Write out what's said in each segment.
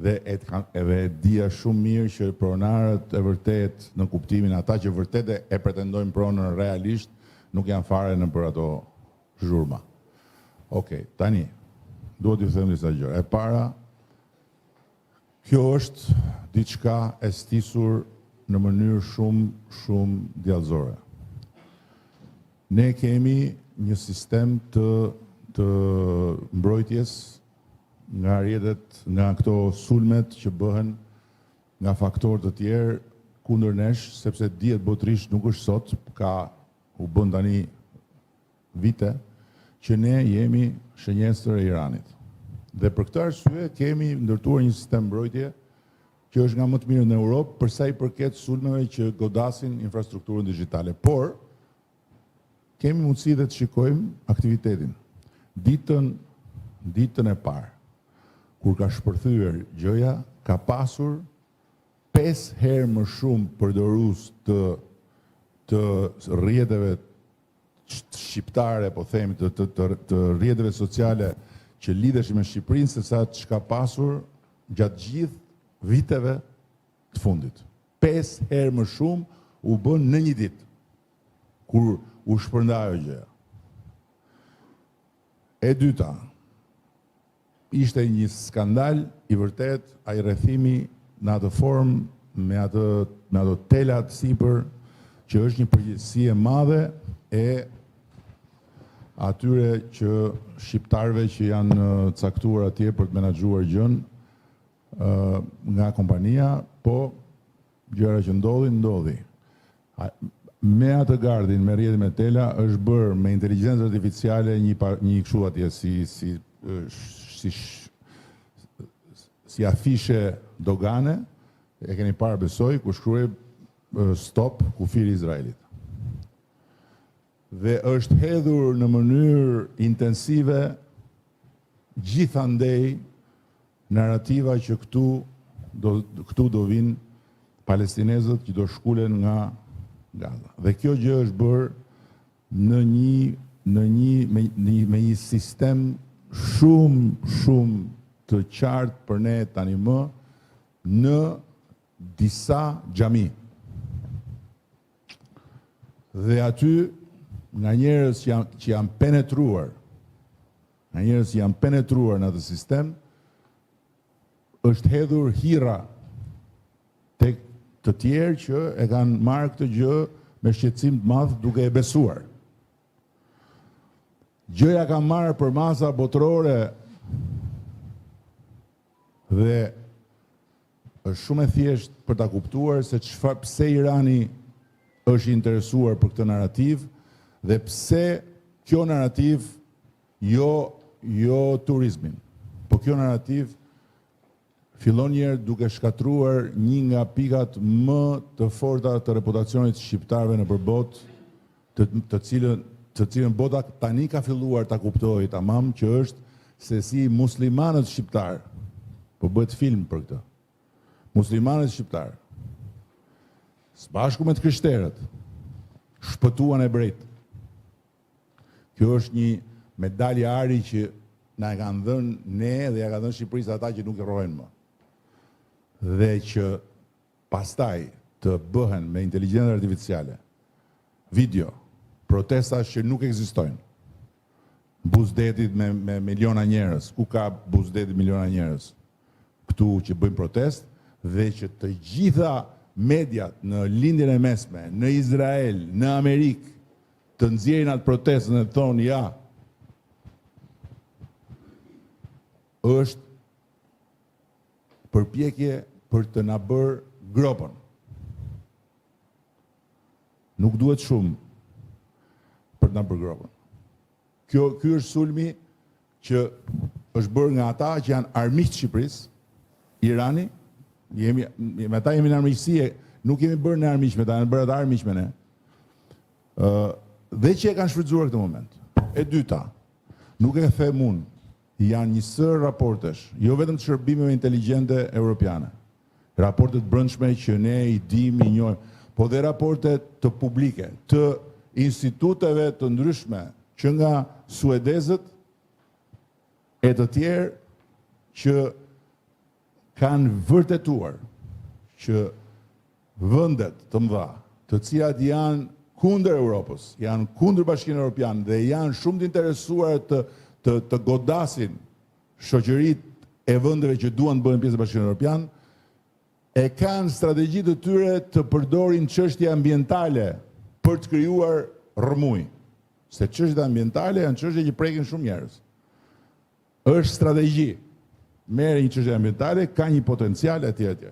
dhe edhe dia shumë mirë që pronarët e vërtet në kuptimin ata që vërtet e pretendojnë pronën realisht nuk janë fare në për ato zhurma. Okej, tani, duhet ju them disa gjëra. E para, kjo është diçka e stisur në mënyrë shumë djallëzore. Ne kemi një sistem të mbrojtjes nga rrjetet, nga këto sulmet që bëhen nga faktorë të tjerë kundër nesh, sepse dihet botërisht nuk është sot, u bën tani vite, që ne jemi shënjestër e Iranit. Dhe për këtë arsye kemi ndërtuar një sistem mbrojtje që është nga më të mirë në Europë për sa i përket sulmeve që godasin infrastrukturën digjitale. Por kemi mundësi dhe të shikojmë aktivitetin. Ditën e parë, kur ka shpërthyer gjëja, ka pasur 5 herë më shumë përdorues të rrjeteve shqiptare, po themi, të rrjeteve sociale që lidheshin me Shqipërinë, se sa çka pasur gjatë gjithë viteve të fundit. 5 herë më shumë u bën në një ditë, kur u shpërndai ajo gjë. E dyta, ishte një skandal i vërtet, ai rrethimi në atë formë, me ato telat sipër, që është një përgjegjësi e madhe e atyre që shqiptarëve që janë caktuar atje për të menaxhuar gjën nga kompania, po gjëra që ndodhi. Me atë gardin, me rrjetin me tela, është bërë me inteligjencë artificiale një kështu atje si afishe dogane, e keni parë besoj, ku shkruaj stop kufiri Izraelit. Dhe është hedhur në mënyrë intensive gjithandej narrativa që këtu do vinë palestinezët që do shkulen nga Gaza. Dhe kjo gjë është bërë me një sistem shumë të qartë për ne tani më në disa xhami. Dhe aty nga njerëz që janë penetruar, në atë sistem, është hedhur hira tek të tjerë që e kanë marrë këtë gjë me shqetësim të madh duke e besuar. Gjëja ka marrë për masa botërore dhe është shumë e thjeshtë për ta kuptuar se pse Irani është interesuar për këtë narrativ dhe pse kjo narrativ jo turizmin, po kjo narrativ fillon njerë duke shkatruar një nga pikat më të forta të reputacionit shqiptarëve në përbot, të cilën bota tani ka filluar ta kuptojë tamam, që është se si muslimanët shqiptarë, po bëhet film për këtë, muslimanët shqiptarë, së bashku me të krishterët, shpëtuan ebrejt. Kjo është një medalje ari që na e kanë dhënë ne dhe ja kanë dhënë Shqipërisë ata që nuk e rrohen më. Dhe që pastaj të bëhen me inteligjencë artificiale video, protesta që nuk ekzistojnë. Buzdetit me miliona njerëz, ku ka Buzdetit miliona njerëz? Këtu që bëjnë protest dhe që të gjitha mediat në lindjen e mesme, në Izrael, në Amerikë, të nxjerrin atë protestën dhe thonë ja, është përpjekje për të na bërë gropën. Nuk duhet shumë për të na bërë gropën. Ky është sulmi që është bërë nga ata që janë armiqtë të Shqipërisë, Irani, me ata jemi në armiqësi, nuk jemi bërë në armiq me ta, janë bërë ata armiq me ne. Dhe që e kanë shfrytzuar këtë moment. E dyta, nuk e them unë, janë një sër raportesh, jo vetëm të shërbimeve inteligjente europiane, raportet brendshme që ne i dim, i njohim, po dhe raportet të publike, të instituteve të ndryshme, që nga suedezët e të tjerë që kanë vërtetuar që vendet të mëdha, të cilat janë kundër Europës, janë kundër Bashkinë Evropiane dhe janë shumë të interesuar të godasin shoqëritë e vendeve që duan të bëhen pjesë e Bashkimit Evropian, e kanë strategjitë të tyre të përdorin çështje ambientale për të krijuar rrëmuj. Se çështjet ambientale janë çështje që prekin shumë njerëz. Është strategji. Merë një çështje ambientale, ka një potencial etj. etj.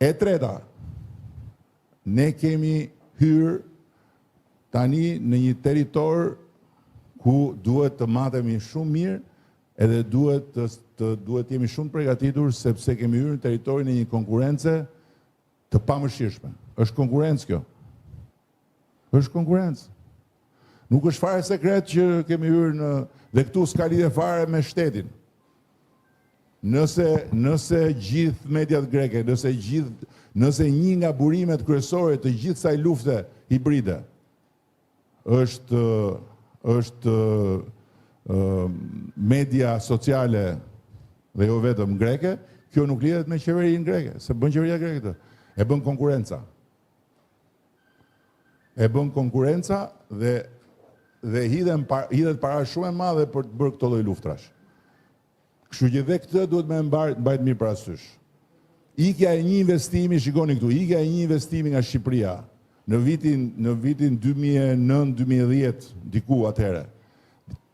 E treta, ne kemi hyrë tani në një territor ku duhet të matemi shumë mirë edhe duhet jemi shumë përgatitur sepse kemi hyrë në territorin e një konkurrence të pamëshirshme. Është konkurrencë kjo. Është konkurrencë. Nuk është fare sekret që kemi hyrë dhe këtu s'ka lidhje fare me shtetin. Nëse gjithë mediat greke, nëse një nga burimet kryesore të gjithë kësaj lufte hibride është media sociale dhe jo vetëm greke, kjo nuk lidhet me qeverinë greke, se bën qeveria greke këtë. E bën konkurenca. E bën konkurenca dhe hidhet para shumë e madhe për të bërë këto lloj luftrash. Kështu që dhe këtë duhet me mbajt mirë parasysh. Ikja e një investimi, shikoni këtu, ikja e një investimi nga Shqipëria në vitin 2009-2010 diku atëherë,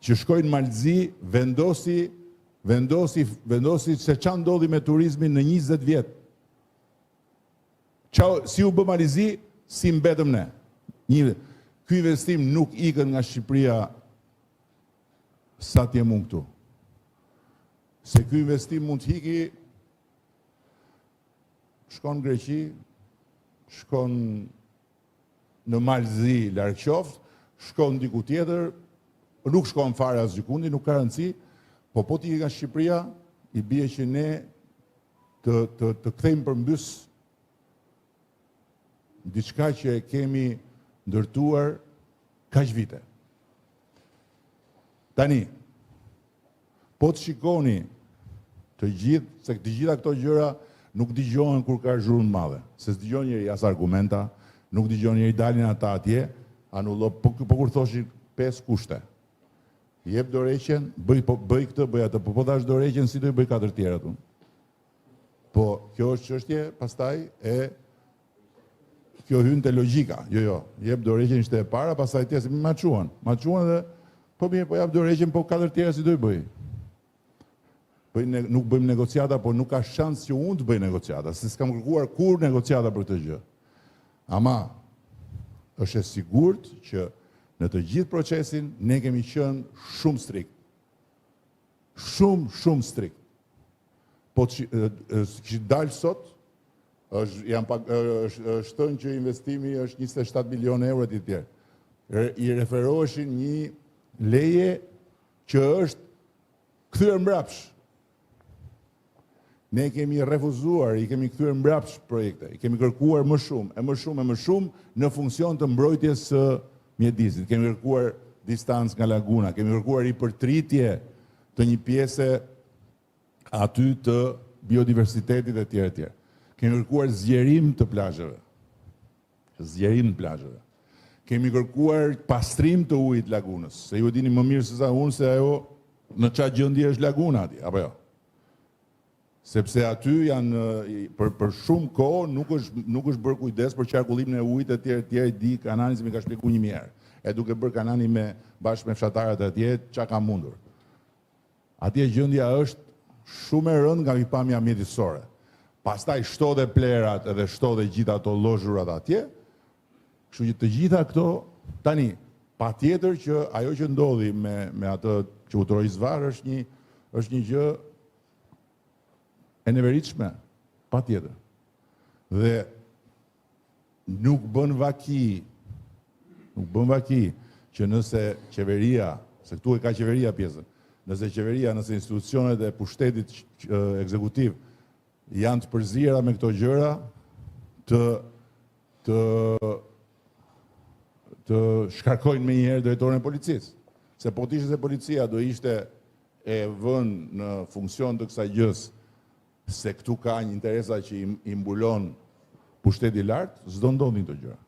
që shkojnë Malzi, vendosi se ç'a ndodhi me turizmin në 20 vjet. Si u bë Malzi, si mbetëm ne. Ky investim nuk ikën nga Shqipëria sa t'je mund këtu. Se ky investim mund të hiki, shkon në Greqi, shkon në Malzi larg qoftë, shkon diku tjetër, nuk shkon fare as gjikundi, nuk ka rëndësi, po t'iki nga Shqipëria, i bie që ne të kthejmë përmbys diçka që e kemi ndërtuar kaq vite. Tani, po të shikoni të gjitha këto gjëra nuk dëgjohen kur ka zhurmë madhe, se s'dëgjon njëri as argumenta, nuk dëgjon njëri dalin ata atje, anullo, po kur thoshin 5 kushte. Jep dorëheqjen, bëj këtë, bëj atë, po dash dorëheqjen si do i bëj 4 tjerat unë. Po kjo është çështje pastaj kjo hyn te logjika. Jo, jep dorëheqjen ishte e para, pastaj tjetër ma çuan dhe po mirë, po jap dorëheqjen, po 4 tjera si do i bëj. Nuk bëjmë negociata, por nuk ka shans që unë të bëj negociata, se s'kam kërkuar kur negociata për këtë gjë. Ama është e sigurt që në të gjithë procesin ne kemi qenë shumë strikt. Shumë strikt. Po që dalë sot, është thënë që investimi është 27 milion euro të tjerë. I referoheshin një leje që është kthyer mbrapsh. Ne kemi refuzuar, i kemi kthyer mbrapsh projekte, i kemi kërkuar më shumë në funksion të mbrojtjes së mjedisit. Kemi kërkuar distancë nga laguna, kemi kërkuar ripërtritje të një pjese aty të biodiversitetit e tjerë. Kemi kërkuar zgjerim të plazheve. Kemi kërkuar pastrim të ujit lagunës, se ju dini më mirë se sa unë se ajo në çfarë gjendje është laguna aty, apo jo? Sepse aty janë për shumë kohë nuk është bërë kujdes për qarkullimin e ujit e tjerë, di Kanani si më ka shpjeguar një herë. E duke bërë Kanani bashkë me fshatarët atje, çka ka mundur. Atje gjendja është shumë e rëndë nga pikpamja mjedisore. Pastaj shtodhe plerat edhe shtodhe gjitha ato lozhurat atje. Kështu që të gjitha këto tani, patjetër që ajo që ndodhi me atë që u troi zvarr është një gjë e neveritshme, patjetër. Dhe nuk bën vaki që nëse qeveria, se këtu e ka qeveria pjesën, nëse institucionet e pushtetit ekzekutiv janë të përzira me këto gjëra, të shkarkojnë me njëherë drejtorin e policisë. Se po t'ishte se policia do ishte e vënë në funksion të kësaj gjës se këtu ka një interesa që i mbulon pushteti lartë, s'do ndodhin të gjëra.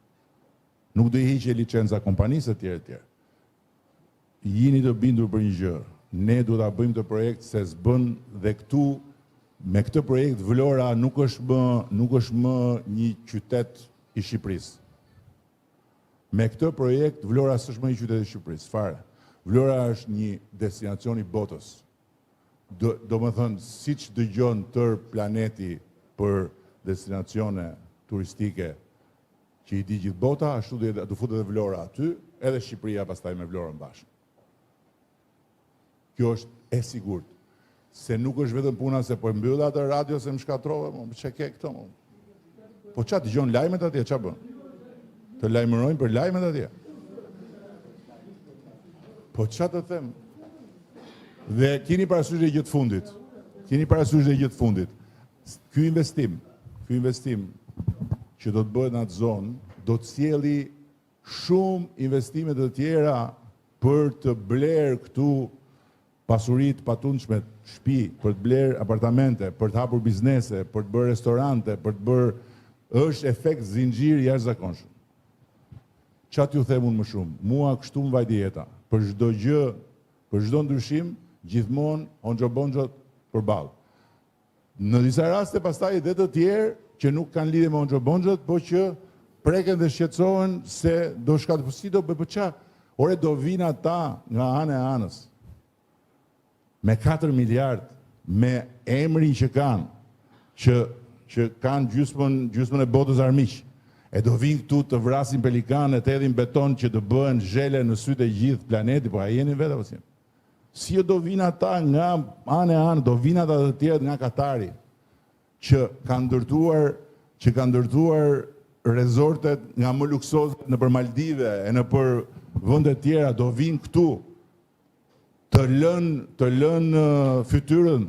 Nuk do i hiqe licenca kompanisë e tjerë. Jini të bindur për një gjë. Ne duhet ta bëjmë të projekt se s'bën dhe këtu me këtë projekt Vlora nuk është më një qytet i Shqipërisë. Me këtë projekt Vlora s'është më një qytet i Shqipërisë, fare. Vlora është një destinacion i botës. Do më thënë, siç dëgjon tër planeti për destinacione turistike që i di gjithë bota, ashtu do futet edhe Vlora aty, edhe Shqipëria pastaj me Vlorën bashkë. Kjo është e sigurt. Se nuk është vetëm puna se po mbyll atë radio se më shkatrove, çe ke këto. Po ç'a dëgjon lajmet atje, ç'a bën? Të lajmërojnë për lajmet atje. Po ç'a të them? Dhe keni parasysh dhe gjithë fundit. Ky investim që do të bëhet në atë zonë, do të sjelli shumë investime të tjera për të blerë këtu pasurit patundshme, shtëpi, për të blerë apartamente, për të hapur biznese, për të bërë restorante, për të bërë, është efekt zinxhir jashtëzakonshëm. Ç'a t'ju them unë më shumë? Mua kështu më vajti jeta. Për çdo gjë, për çdo ndryshim, gjithmonë Hoxha përballë. Në disa raste pastaj edhe të tjerë që nuk kanë lidhje me Hoxha, po që preken dhe shqetësohen se do shkatë, si do bëj ç'a? Ore do vinë ata nga ana e anës. Me 4 miliard, me emrin që kanë, që kanë gjysmën e botës armiq. E do vinë këtu të vrasin pelikanë, të hedhin beton që të bëhen zhele në sytë e gjithë planeti, po a jeni vetë apo si? Si do vinë ata nga anë e anë, do vinë ata të tjerë nga Katari, që kanë ndërtuar rezortet nga më luksoze në për Maldive e në për vende tjera, do vinë këtu të lënë fytyrën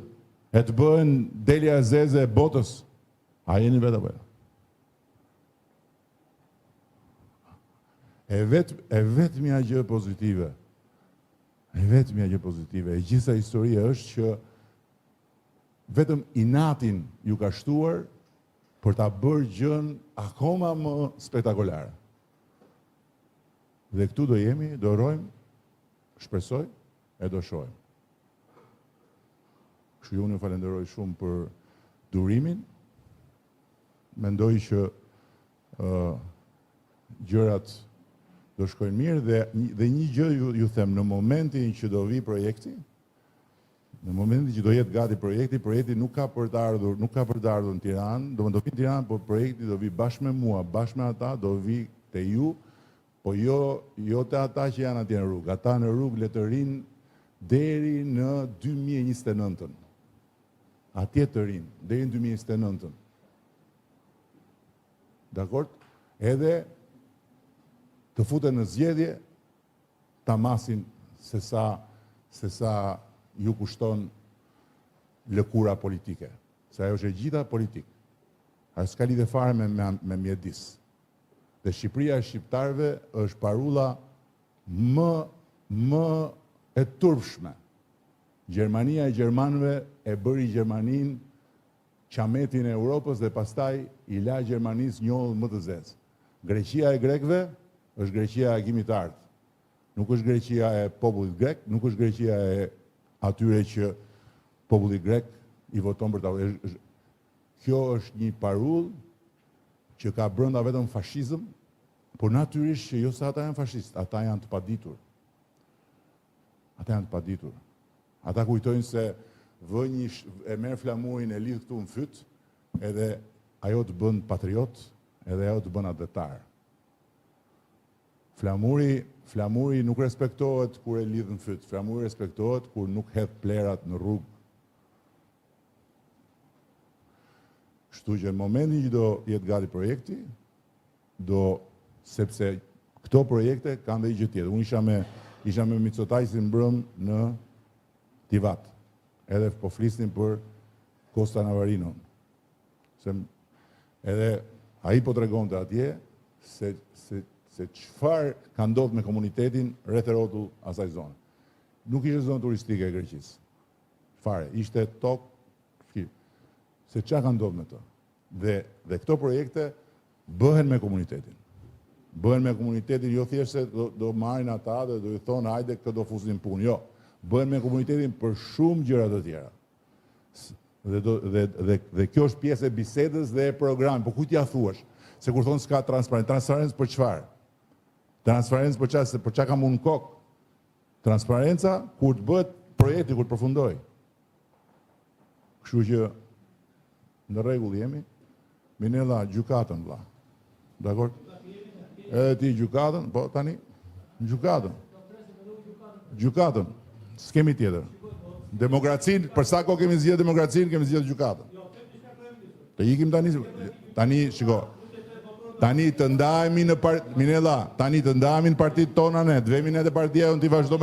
e të bëhen Delia Zeze e botës. A jeni vetë apo? E vetmja gjë pozitive, e gjitha historia është që vetëm inatin ju ka shtuar për ta bërë gjën akoma më spektakolare. Dhe këtu do jemi, do rojmë, shpresoj, e do shohim. Kështu unë ju falenderoj shumë për durimin. Mendoj që gjërat do shkojnë mirë dhe një gjë ju them, në momentin që do vi projekti, në momentin që do jetë gati projekti nuk ka për të ardhur në Tiranë, do vi në Tiranë, por projekti do vi bashkë me mua, bashkë me ata, do vi te ju, po jo te ata që janë atje në rrugë, ata në rrugë le të rinë deri në 2029. Atje të rinë, deri në 2029. Dakord? Edhe të futen në zgjedhje, ta masin se sa ju kushton lëkura politike. Se ajo është e gjitha politikë. Ajo s'ka lidhje fare me mjedis. Dhe Shqipëria e shqiptarëve është parulla më e turpshme. Gjermania e gjermanëve e bëri Gjermaninë qametin e Europës dhe pastaj i la Gjermanisë njollën më të zezë. Greqia e grekëve është Greqia e Agimit të Artë. Nuk është Greqia e popullit grek, nuk është Greqia e atyre që populli grek i voton për ta. Kjo është një parull që ka brenda vetëm fashizëm, por natyrisht që jo se ata janë fashist, ata janë të paditur. Ata kujtojnë se e merr flamurin e lidh këtu në fyt, edhe ajo të bën patriot, edhe ajo të bën adeptar. Flamuri nuk respektohet kur e lidh në fyt, flamuri respektohet kur nuk hedh plerat në rrugë. Kështu që në momentin që do jetë gati projekti, sepse këto projekte kanë dhe i gjë tjetër. Unë isha me Mitsotakis mbrëm në Tivat, edhe po flisnin për Kosta Navarinon. Edhe ai po tregonte atje se çfarë ka ndodhur me komunitetin rreth rrotull asaj zone. Nuk ishte zonë turistike e Greqisë. Fare, ishte tokë. se çka ka ndodhur me to. Dhe këto projekte bëhen me komunitetin. Bëhen me komunitetin, jo thjesht se do marrin ata dhe do i thonë hajde këtë do fusin punë, jo. Bëhen me komunitetin për shumë gjëra të tjera. Dhe kjo është pjesë e bisedës dhe e programit, po kujt ja thuash? Se kur thonë s'ka transparencë për çfarë? Transparencë për çfarë? Për çka kam unë kokë? Transparenca kur të bëhet projekti, kur të përfundoj. Kështu që në rregull jemi. Minella, gjykatën vlla. Dakor? Edhe ti gjykatën, po tani gjykatën. Gjykatën. S'kemi tjetër. Demokracinë, për sa kohë kemi zgjedhur demokracinë, kemi zgjedhur gjykatën. Të ikim tani shiko. Tani të ndahemi në Minella, tani të ndahemi në partitë tona ne, të vemi ne te partia unë ti vazhdo